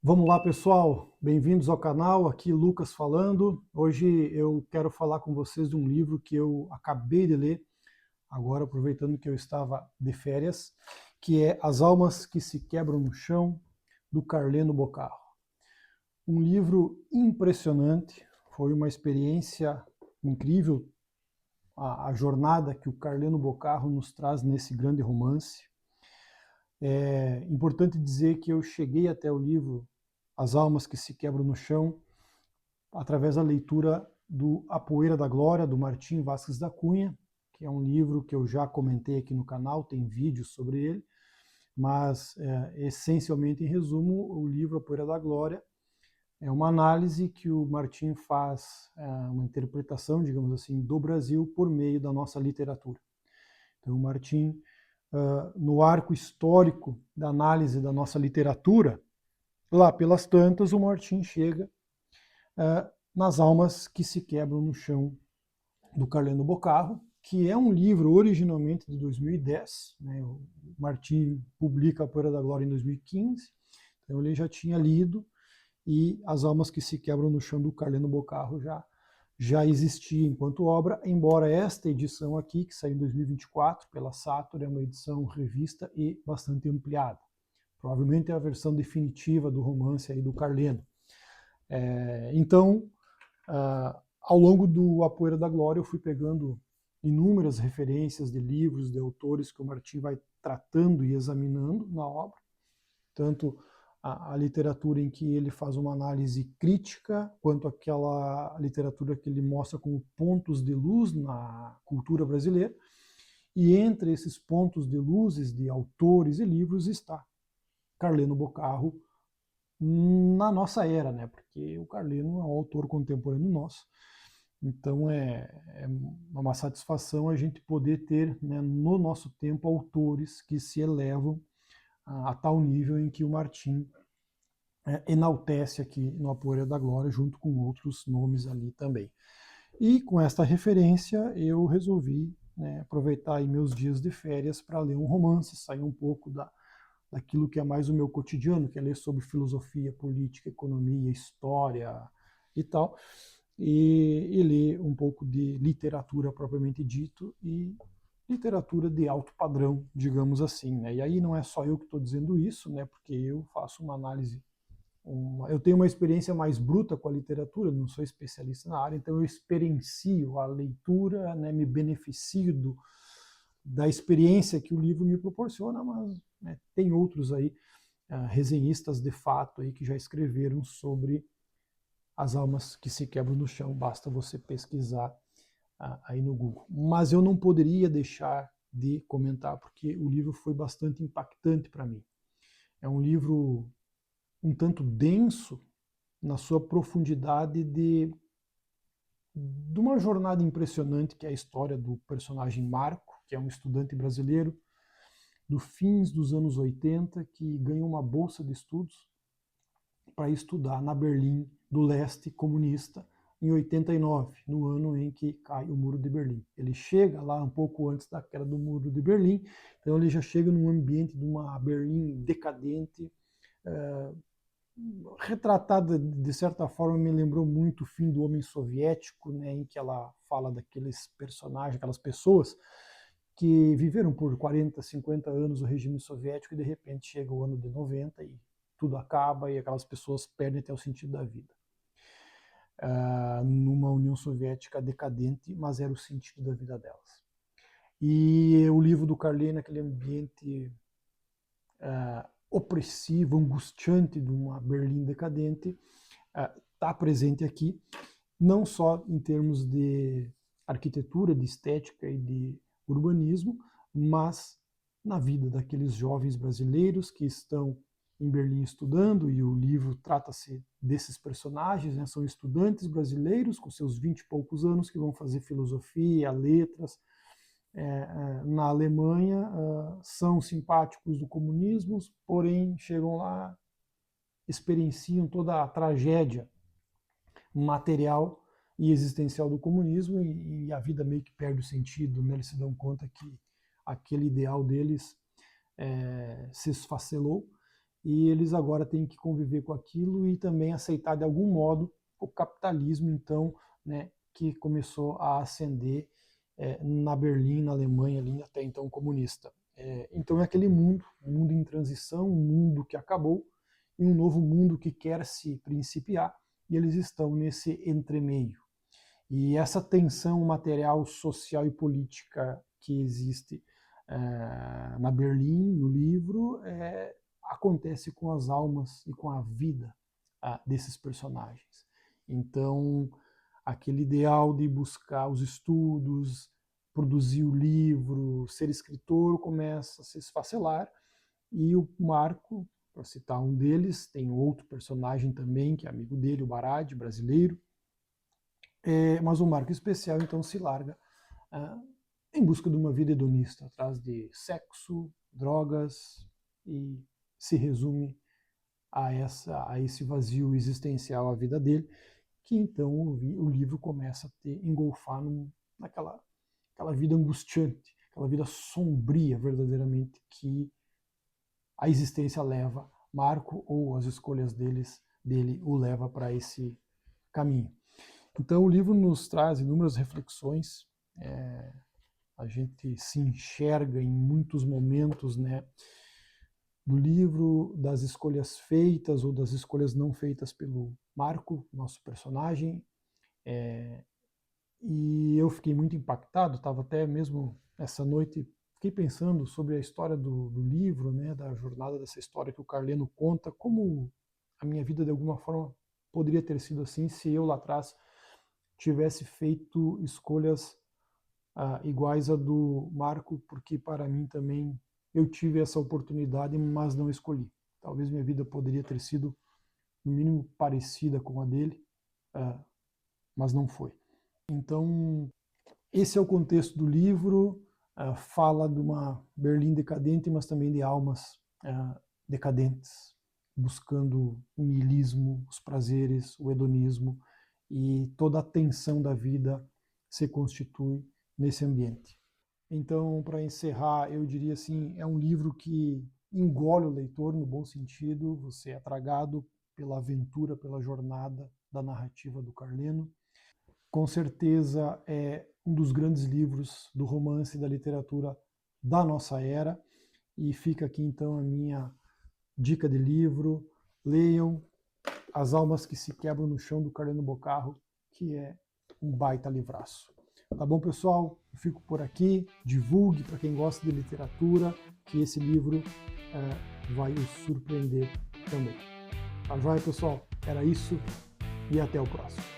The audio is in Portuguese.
Vamos lá, pessoal, bem-vindos ao canal, aqui Lucas falando. Hoje eu quero falar com vocês de um livro que eu acabei de ler, agora aproveitando que eu estava de férias, que é As Almas que se Quebram no Chão, do Carleno Bocarro. Um livro impressionante, foi uma experiência incrível a jornada que o Carleno Bocarro nos traz nesse grande romance. É importante dizer que eu cheguei até o livro As Almas que se Quebram no Chão através da leitura do A Poeira da Glória, do Martim Vázquez da Cunha, que é um livro que eu já comentei aqui no canal, tem vídeos sobre ele, mas essencialmente, em resumo, o livro A Poeira da Glória é uma análise que o Martim faz, uma interpretação, digamos assim, do Brasil por meio da nossa literatura. Então, o Martim, no arco histórico da análise da nossa literatura, lá pelas tantas, o Martim chega nas Almas que se Quebram no Chão, do Carleno Bocarro, que é um livro originalmente de 2010, né? O Martim publica A Poeira da Glória em 2015, então ele já tinha lido, e As Almas que se Quebram no Chão, do Carleno Bocarro, já existia enquanto obra, embora esta edição aqui, que saiu em 2024 pela Sator, é uma edição revista e bastante ampliada. Provavelmente é a versão definitiva do romance aí do Carleno. Então, ao longo do A Poeira da Glória, eu fui pegando inúmeras referências de livros, de autores que o Martim vai tratando e examinando na obra, tanto a literatura em que ele faz uma análise crítica, quanto aquela literatura que ele mostra como pontos de luz na cultura brasileira. E entre esses pontos de luzes de autores e livros está Carleno Bocarro, na nossa era, né? Porque o Carleno é um autor contemporâneo nosso. Então é uma satisfação a gente poder ter, né, no nosso tempo, autores que se elevam a tal nível em que o Martim enaltece aqui no A Poeira da Glória, junto com outros nomes ali também. E com esta referência eu resolvi, né, aproveitar aí meus dias de férias para ler um romance, sair um pouco daquilo que é mais o meu cotidiano, que é ler sobre filosofia, política, economia, história e tal, e ler um pouco de literatura propriamente dito e literatura de alto padrão, digamos assim, né? E aí não é só eu que estou dizendo isso, né? Porque eu faço uma análise, eu tenho uma experiência mais bruta com a literatura, não sou especialista na área, então eu experiencio a leitura, né? Me beneficio da experiência que o livro me proporciona, mas, né, tem outros aí, resenhistas de fato aí que já escreveram sobre As Almas que se Quebram no Chão, basta você pesquisar aí no Google. Mas eu não poderia deixar de comentar, porque o livro foi bastante impactante para mim. É um livro um tanto denso na sua profundidade de uma jornada impressionante, que é a história do personagem Marco, que é um estudante brasileiro do fins dos anos 80, que ganhou uma bolsa de estudos para estudar na Berlim do leste comunista em 89, no ano em que cai o Muro de Berlim. Ele chega lá um pouco antes da queda do Muro de Berlim, então ele já chega num ambiente de uma Berlim decadente, retratada de certa forma, me lembrou muito o fim do Homem Soviético, né, em que ela fala daqueles personagens, aquelas pessoas que viveram por 40, 50 anos o regime soviético e de repente chega o ano de 90 e tudo acaba e aquelas pessoas perdem até o sentido da vida. Numa União Soviética decadente, mas era o sentido da vida delas. E o livro do Carlene, aquele ambiente opressivo, angustiante de uma Berlim decadente, está presente aqui, não só em termos de arquitetura, de estética e de urbanismo, mas na vida daqueles jovens brasileiros que estão em Berlim estudando, e o livro trata-se desses personagens, né? São estudantes brasileiros com seus 20 e poucos anos que vão fazer filosofia, letras na Alemanha, são simpáticos do comunismo, porém chegam lá, experienciam toda a tragédia material e existencial do comunismo e a vida meio que perde o sentido, né? Eles se dão conta que aquele ideal deles se esfacelou e eles agora têm que conviver com aquilo e também aceitar de algum modo o capitalismo, então, né, que começou a ascender na Berlim, na Alemanha, ali até então comunista. Então é aquele mundo, um mundo em transição, um mundo que acabou e um novo mundo que quer se principiar, e eles estão nesse entremeio. E essa tensão material, social e política que existe na Berlim, no livro, acontece com as almas e com a vida desses personagens. Então, aquele ideal de buscar os estudos, produzir o livro, ser escritor, começa a se esfacelar, e o Marco, para citar um deles, tem outro personagem também, que é amigo dele, o Barad, brasileiro, mas o Marco especial então se larga em busca de uma vida hedonista, atrás de sexo, drogas, e se resume a esse vazio existencial a vida dele, que então o livro começa a engolfar naquela vida angustiante, aquela vida sombria verdadeiramente que a existência leva Marco, ou as escolhas dele o leva para esse caminho. Então o livro nos traz inúmeras reflexões, a gente se enxerga em muitos momentos, né, do livro, das escolhas feitas ou das escolhas não feitas pelo Marco, nosso personagem, e eu fiquei muito impactado, estava até mesmo essa noite, fiquei pensando sobre a história do livro, né, da jornada dessa história que o Carleno conta, como a minha vida de alguma forma poderia ter sido assim se eu lá atrás tivesse feito escolhas iguais a do Marco, porque para mim também eu tive essa oportunidade, mas não escolhi. Talvez minha vida poderia ter sido, no mínimo, parecida com a dele, mas não foi. Então, esse é o contexto do livro, fala de uma Berlim decadente, mas também de almas decadentes, buscando o niilismo, os prazeres, o hedonismo, e toda a tensão da vida se constitui nesse ambiente. Então, para encerrar, eu diria assim, é um livro que engole o leitor no bom sentido, você é tragado pela aventura, pela jornada da narrativa do Carleno. Com certeza é um dos grandes livros do romance e da literatura da nossa era, e fica aqui então a minha dica de livro: leiam As Almas que se Quebram no Chão, do Carleno Bocarro, que é um baita livraço. Tá bom, pessoal? Eu fico por aqui. Divulgue para quem gosta de literatura, que esse livro vai o surpreender também. Tá joia, pessoal? Era isso e até o próximo.